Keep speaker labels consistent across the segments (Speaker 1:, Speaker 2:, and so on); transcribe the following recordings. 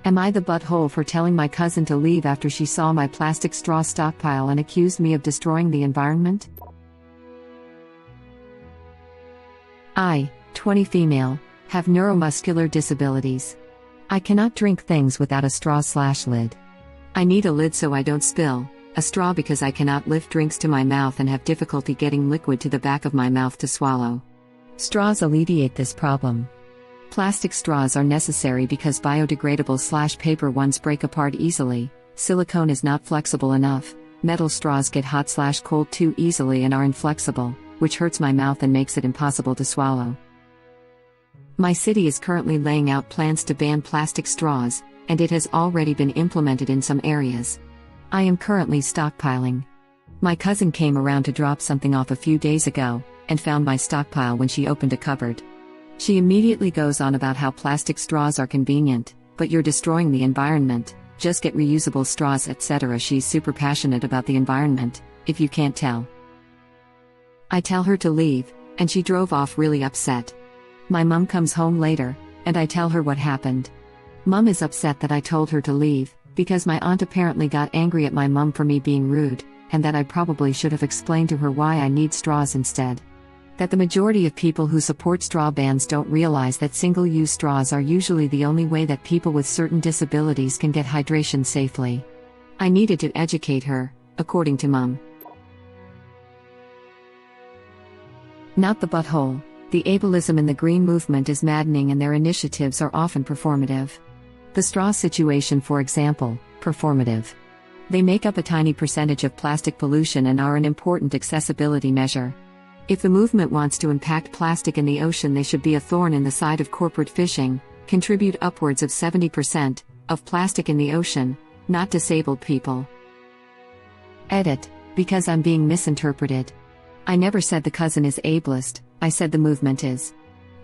Speaker 1: Am I the butthole for telling my cousin to leave after she saw my plastic straw stockpile and accused me of destroying the environment? I, 20 female, have neuromuscular disabilities. I cannot drink things without a straw/lid. I need a lid so I don't spill, a straw because I cannot lift drinks to my mouth and have difficulty getting liquid to the back of my mouth to swallow. Straws alleviate this problem. Plastic straws are necessary because biodegradable/paper ones break apart easily, silicone is not flexible enough, metal straws get hot/cold too easily and are inflexible, which hurts my mouth and makes it impossible to swallow. My city is currently laying out plans to ban plastic straws, and it has already been implemented in some areas. I am currently stockpiling. My cousin came around to drop something off a few days ago, and found my stockpile when she opened a cupboard. She immediately goes on about how plastic straws are convenient, but you're destroying the environment, just get reusable straws etc. She's super passionate about the environment, if you can't tell. I tell her to leave, and she drove off really upset. My mum comes home later, and I tell her what happened. Mum is upset that I told her to leave, because my aunt apparently got angry at my mum for me being rude, and that I probably should have explained to her why I need straws instead. That the majority of people who support straw bans don't realize that single-use straws are usually the only way that people with certain disabilities can get hydration safely. I needed to educate her, according to Mum. Not the butthole. The ableism in the green movement is maddening and their initiatives are often performative. The straw situation, for example, performative. They make up a tiny percentage of plastic pollution and are an important accessibility measure. If the movement wants to impact plastic in the ocean, they should be a thorn in the side of corporate fishing, contribute upwards of 70% of plastic in the ocean, not disabled people. Edit, because I'm being misinterpreted. I never said the cousin is ableist, I said the movement is.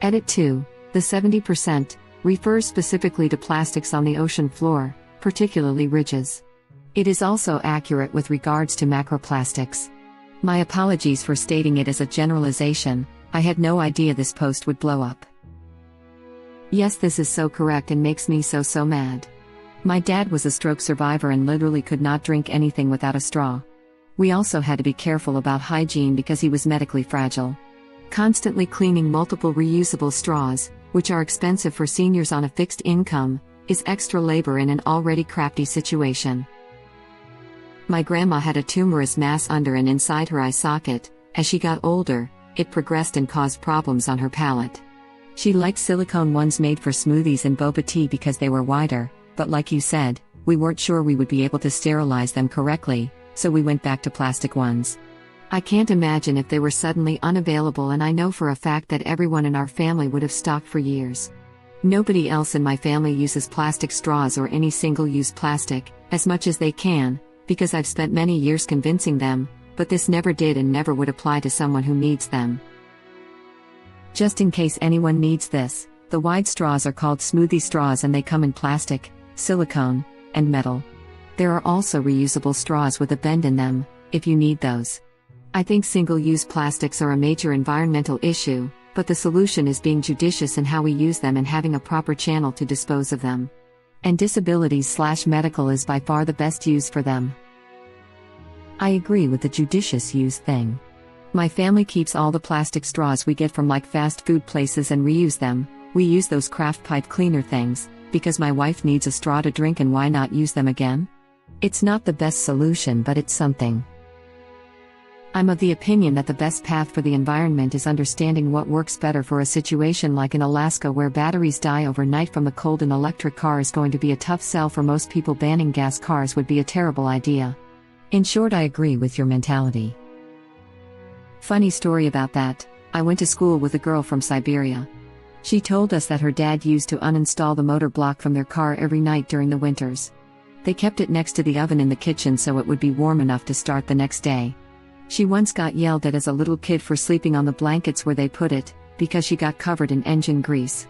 Speaker 1: Edit 2, the 70% refers specifically to plastics on the ocean floor, particularly ridges. It is also accurate with regards to macroplastics. My apologies for stating it as a generalization, I had no idea this post would blow up. Yes, this is so correct and makes me so mad. My dad was a stroke survivor and literally could not drink anything without a straw. We also had to be careful about hygiene because he was medically fragile. Constantly cleaning multiple reusable straws, which are expensive for seniors on a fixed income, is extra labor in an already crafty situation. My grandma had a tumorous mass under and inside her eye socket. As she got older, it progressed and caused problems on her palate. She liked silicone ones made for smoothies and boba tea because they were wider, but like you said, we weren't sure we would be able to sterilize them correctly, so we went back to plastic ones. I can't imagine if they were suddenly unavailable, and I know for a fact that everyone in our family would have stocked for years. Nobody else in my family uses plastic straws or any single-use plastic, as much as they can, because I've spent many years convincing them, but this never did and never would apply to someone who needs them. Just in case anyone needs this, the wide straws are called smoothie straws and they come in plastic, silicone, and metal. There are also reusable straws with a bend in them, if you need those. I think single-use plastics are a major environmental issue, but the solution is being judicious in how we use them and having a proper channel to dispose of them. And disabilities/medical is by far the best use for them. I agree with the judicious use thing. My family keeps all the plastic straws we get from like fast food places and reuse them. We use those craft pipe cleaner things, because my wife needs a straw to drink, and why not use them again? It's not the best solution, but it's something. I'm of the opinion that the best path for the environment is understanding what works better for a situation like in Alaska where batteries die overnight from the cold. An electric car is going to be a tough sell for most people. Banning gas cars would be a terrible idea. In short, I agree with your mentality. Funny story about that, I went to school with a girl from Siberia. She told us that her dad used to uninstall the motor block from their car every night during the winters. They kept it next to the oven in the kitchen so it would be warm enough to start the next day. She once got yelled at as a little kid for sleeping on the blankets where they put it, because she got covered in engine grease.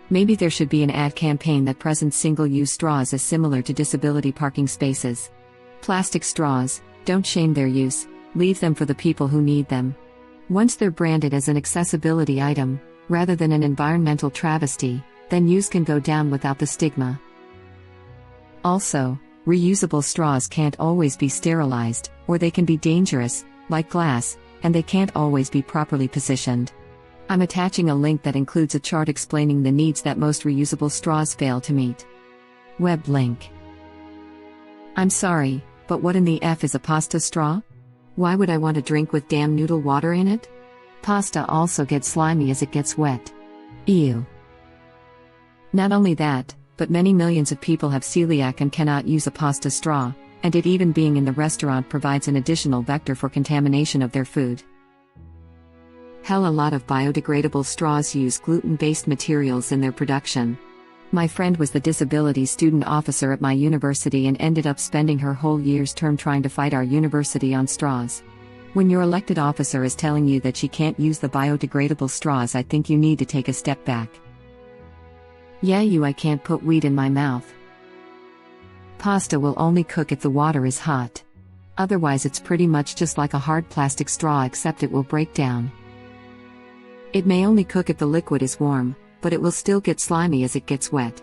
Speaker 1: Maybe there should be an ad campaign that presents single-use straws as similar to disability parking spaces. Plastic straws, don't shame their use, leave them for the people who need them. Once they're branded as an accessibility item, rather than an environmental travesty, then use can go down without the stigma. Also, reusable straws can't always be sterilized, or they can be dangerous, like glass, and they can't always be properly positioned. I'm attaching a link that includes a chart explaining the needs that most reusable straws fail to meet. Web link. I'm sorry, but what in the F is a pasta straw? Why would I want to drink with damn noodle water in it? Pasta also gets slimy as it gets wet. Ew. Not only that, but many millions of people have celiac and cannot use a pasta straw, and it even being in the restaurant provides an additional vector for contamination of their food. Hell, a lot of biodegradable straws use gluten-based materials in their production. My friend was the disability student officer at my university and ended up spending her whole year's term trying to fight our university on straws. When your elected officer is telling you that she can't use the biodegradable straws, I think you need to take a step back. Yeah, I can't put weed in my mouth. Pasta will only cook if the water is hot. Otherwise it's pretty much just like a hard plastic straw, except it will break down. It may only cook if the liquid is warm, but it will still get slimy as it gets wet.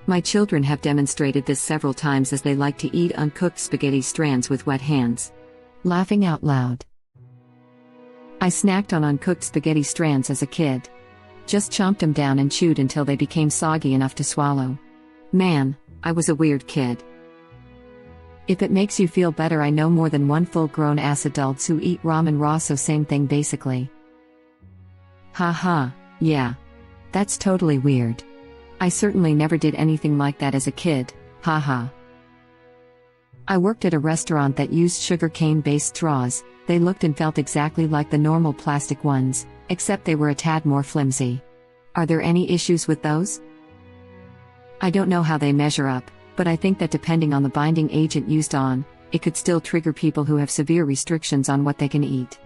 Speaker 1: My children have demonstrated this several times as they like to eat uncooked spaghetti strands with wet hands. Laughing out loud. I snacked on uncooked spaghetti strands as a kid. Just chomped them down and chewed until they became soggy enough to swallow. Man, I was a weird kid. If it makes you feel better, I know more than one full-grown ass adults who eat ramen raw, so same thing basically. Haha, yeah. That's totally weird. I certainly never did anything like that as a kid, haha. I worked at a restaurant that used sugarcane-based straws. They looked and felt exactly like the normal plastic ones, except they were a tad more flimsy. Are there any issues with those? I don't know how they measure up, but I think that depending on the binding agent used on, it could still trigger people who have severe restrictions on what they can eat.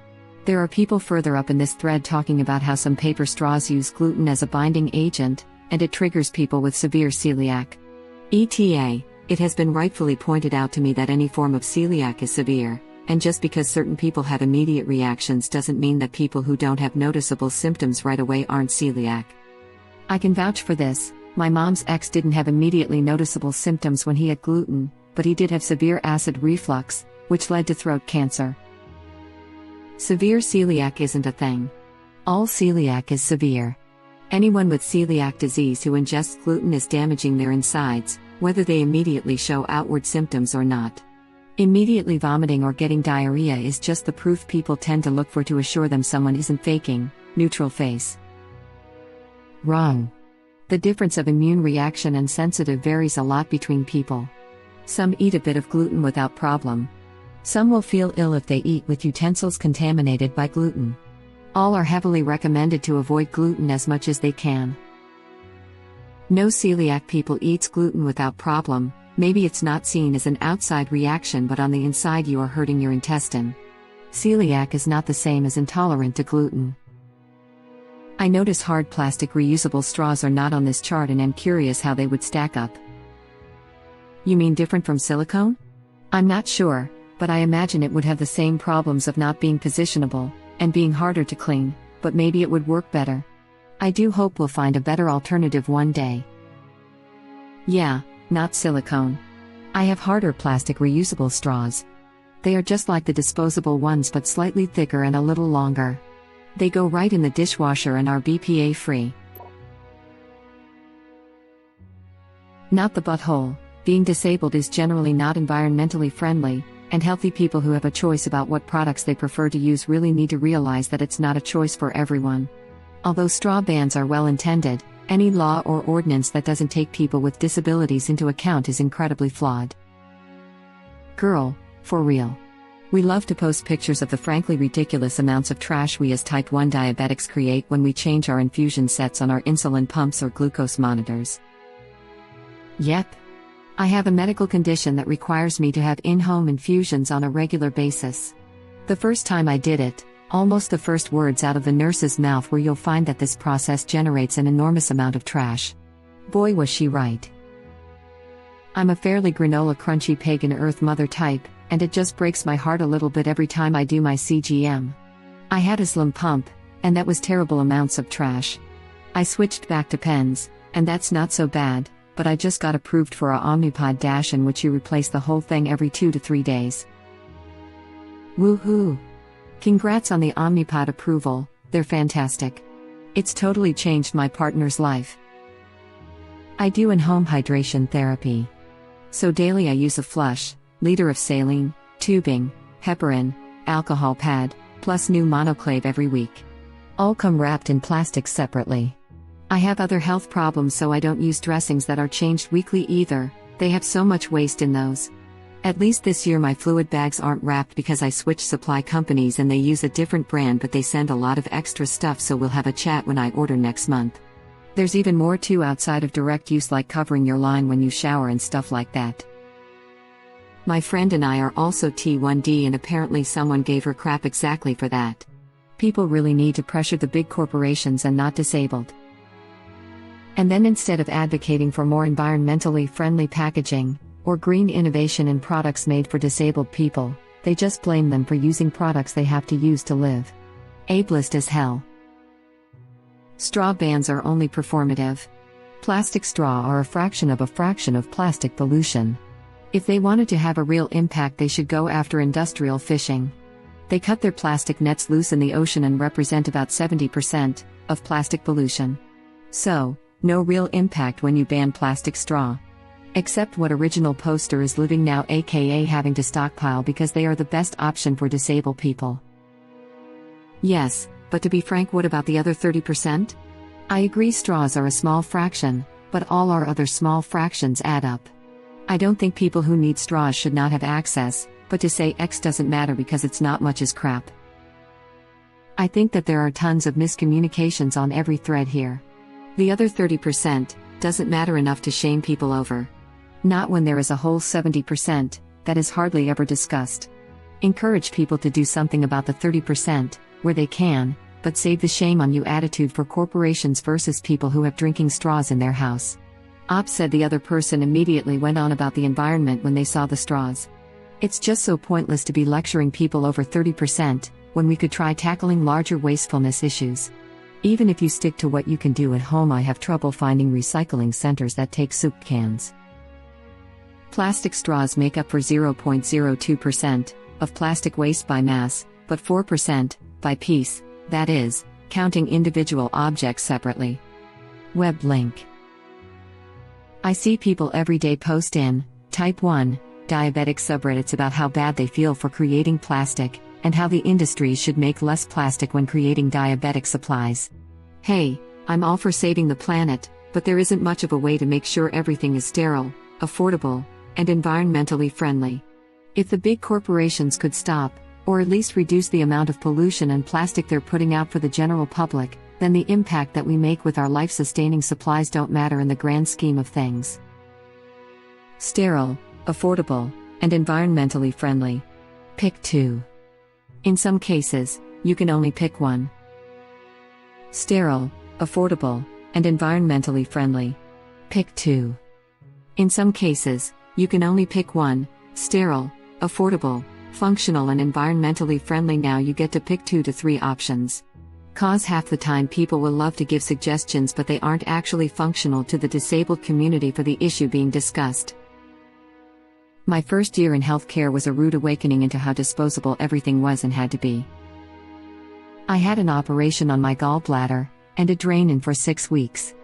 Speaker 1: There are people further up in this thread talking about how some paper straws use gluten as a binding agent, and it triggers people with severe celiac. ETA, it has been rightfully pointed out to me that any form of celiac is severe, and just because certain people have immediate reactions doesn't mean that people who don't have noticeable symptoms right away aren't celiac. I can vouch for this. My mom's ex didn't have immediately noticeable symptoms when he had gluten, but he did have severe acid reflux, which led to throat cancer. Severe celiac isn't a thing. All celiac is severe. Anyone with celiac disease who ingests gluten is damaging their insides, whether they immediately show outward symptoms or not. Immediately vomiting or getting diarrhea is just the proof people tend to look for to assure them someone isn't faking. Neutral face. Wrong. The difference of immune reaction and sensitive varies a lot between people. Some eat a bit of gluten without problem. Some will feel ill if they eat with utensils contaminated by gluten. All are heavily recommended to avoid gluten as much as they can. No celiac people eats gluten without problem. Maybe it's not seen as an outside reaction, but on the inside you are hurting your intestine. Celiac is not the same as intolerant to gluten. I notice hard plastic reusable straws are not on this chart and am curious how they would stack up. You mean different from silicone? I'm not sure, but I imagine it would have the same problems of not being positionable, and being harder to clean, but maybe it would work better. I do hope we'll find a better alternative one day. Yeah, not silicone. I have harder plastic reusable straws. They are just like the disposable ones but slightly thicker and a little longer. They go right in the dishwasher and are BPA free. Not the butthole. Being disabled is generally not environmentally friendly, and healthy people who have a choice about what products they prefer to use really need to realize that it's not a choice for everyone. Although straw bans are well intended, any law or ordinance that doesn't take people with disabilities into account is incredibly flawed. Girl, for real. We love to post pictures of the frankly ridiculous amounts of trash we as type 1 diabetics create when we change our infusion sets on our insulin pumps or glucose monitors. Yep. I have a medical condition that requires me to have in-home infusions on a regular basis. The first time I did it, almost the first words out of the nurse's mouth were, "You'll find that this process generates an enormous amount of trash." Boy, was she right. I'm a fairly granola crunchy pagan earth mother type, and it just breaks my heart a little bit every time I do my CGM. I had a slim pump, and that was terrible amounts of trash. I switched back to pens, And that's not so bad, but I just got approved for a Omnipod Dash in which you replace the whole thing every 2 to 3 days. Woohoo! Congrats on the Omnipod approval, they're fantastic. It's totally changed my partner's life. I do in-home hydration therapy. So daily I use a flush, liter of saline, tubing, heparin, alcohol pad, plus new monoclave every week. All come wrapped in plastic separately. I have other health problems, so I don't use dressings that are changed weekly either, they have so much waste in those. At least this year my fluid bags aren't wrapped because I switched supply companies and they use a different brand, but they send a lot of extra stuff, so we'll have a chat when I order next month. There's even more too outside of direct use, like covering your line when you shower and stuff like that. My friend and I are also T1D, and apparently someone gave her crap exactly for that. People really need to pressure the big corporations and not disabled. And then instead of advocating for more environmentally friendly packaging, or green innovation in products made for disabled people, they just blame them for using products they have to use to live. Ableist as hell. Straw bans are only performative. Plastic straw are a fraction of plastic pollution. If they wanted to have a real impact, they should go after industrial fishing. They cut their plastic nets loose in the ocean and represent about 70% of plastic pollution. So, no real impact when you ban plastic straw. Except what original poster is living now, aka having to stockpile because they are the best option for disabled people. Yes, but to be frank, what about the other 30%? I agree straws are a small fraction, but all our other small fractions add up. I don't think people who need straws should not have access, but to say X doesn't matter because it's not much is crap. I think that there are tons of miscommunications on every thread here. The other 30% doesn't matter enough to shame people over. Not when there is a whole 70% that is hardly ever discussed. Encourage people to do something about the 30% where they can, but save the shame on you attitude for corporations versus people who have drinking straws in their house. Said the other person immediately went on about the environment when they saw the straws. It's just so pointless to be lecturing people over 30% when we could try tackling larger wastefulness issues. Even if you stick to what you can do at home, I have trouble finding recycling centers that take soup cans. Plastic straws make up for 0.02% of plastic waste by mass, but 4% by piece, that is, counting individual objects separately. Web link. I see people every day post in Type 1 diabetic subreddits about how bad they feel for creating plastic, and how the industry should make less plastic when creating diabetic supplies. Hey, I'm all for saving the planet, but there isn't much of a way to make sure everything is sterile, affordable, and environmentally friendly. If the big corporations could stop, or at least reduce the amount of pollution and plastic they're putting out for the general public, then the impact that we make with our life-sustaining supplies don't matter in the grand scheme of things. Sterile, affordable, and environmentally friendly. Pick 2. In some cases, you can only pick one. Sterile, affordable, and environmentally friendly. Pick 2. In some cases, you can only pick one: sterile, affordable, functional, and environmentally friendly. Now you get to pick 2 to 3 options. Cause half the time people will love to give suggestions, but they aren't actually functional to the disabled community for the issue being discussed. My first year in healthcare was a rude awakening into how disposable everything was and had to be. I had an operation on my gallbladder, and a drain-in for 6 weeks.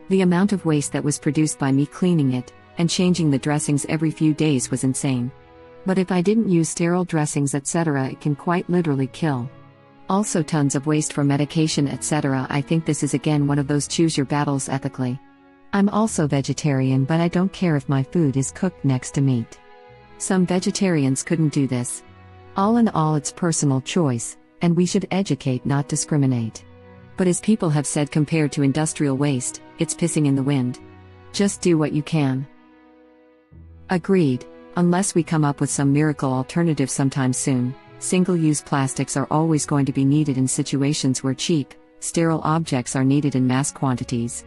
Speaker 1: The amount of waste that was produced by me cleaning it, and changing the dressings every few days was insane. But if I didn't use sterile dressings etc., it can quite literally kill. Also tons of waste for medication etc. I think this is again one of those choose your battles ethically. I'm also vegetarian, but I don't care if my food is cooked next to meat. Some vegetarians couldn't do this. All in all, it's personal choice, and we should educate, not discriminate. But as people have said, compared to industrial waste, it's pissing in the wind. Just do what you can. Agreed, unless we come up with some miracle alternative sometime soon. Single-use plastics are always going to be needed in situations where cheap, sterile objects are needed in mass quantities.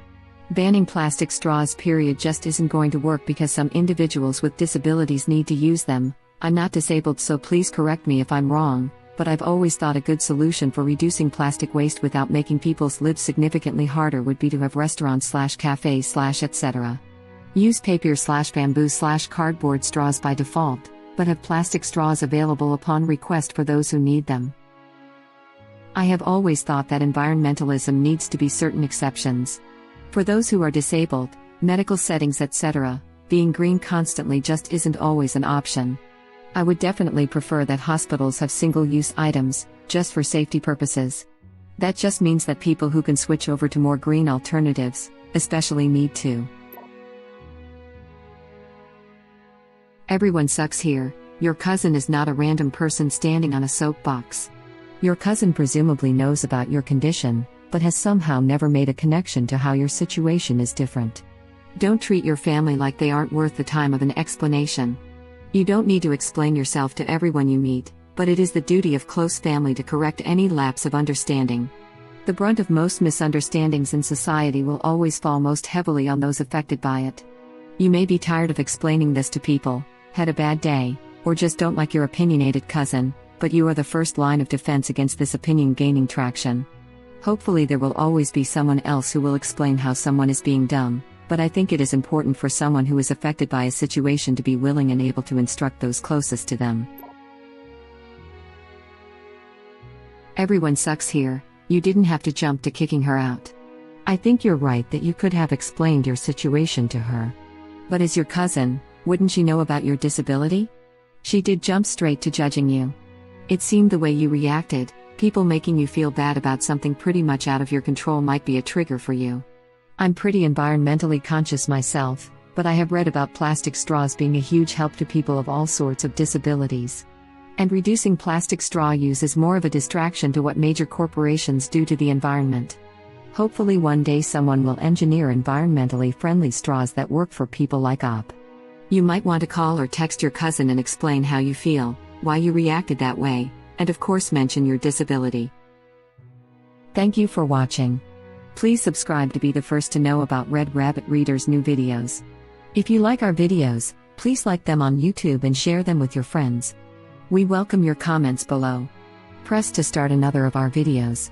Speaker 1: Banning plastic straws just isn't going to work because some individuals with disabilities need to use them. I'm not disabled, so please correct me if I'm wrong, but I've always thought a good solution for reducing plastic waste without making people's lives significantly harder would be to have restaurants/cafes/etc. use papier/bamboo/cardboard straws by default, but have plastic straws available upon request for those who need them. I have always thought that environmentalism needs to be certain exceptions. For those who are disabled, medical settings etc., being green constantly just isn't always an option. I would definitely prefer that hospitals have single-use items, just for safety purposes. That just means that people who can switch over to more green alternatives, especially need to. Everyone sucks here. Your cousin is not a random person standing on a soapbox. Your cousin presumably knows about your condition, but has somehow never made a connection to how your situation is different. Don't treat your family like they aren't worth the time of an explanation. You don't need to explain yourself to everyone you meet, but it is the duty of close family to correct any lapse of understanding. The brunt of most misunderstandings in society will always fall most heavily on those affected by it. You may be tired of explaining this to people, had a bad day, or just don't like your opinionated cousin, but you are the first line of defense against this opinion gaining traction. Hopefully there will always be someone else who will explain how someone is being dumb, but I think it is important for someone who is affected by a situation to be willing and able to instruct those closest to them. Everyone sucks here. You didn't have to jump to kicking her out. I think you're right that you could have explained your situation to her. But as your cousin, wouldn't she know about your disability? She did jump straight to judging you. It seemed the way you reacted, people making you feel bad about something pretty much out of your control might be a trigger for you. I'm pretty environmentally conscious myself, but I have read about plastic straws being a huge help to people of all sorts of disabilities. And reducing plastic straw use is more of a distraction to what major corporations do to the environment. Hopefully one day someone will engineer environmentally friendly straws that work for people like Op. You might want to call or text your cousin and explain how you feel, why you reacted that way, and of course mention your disability. Thank you for watching. Please subscribe to be the first to know about Red Rabbit Reader's new videos. If you like our videos, please like them on YouTube and share them with your friends. We welcome your comments below. Press to start another of our videos.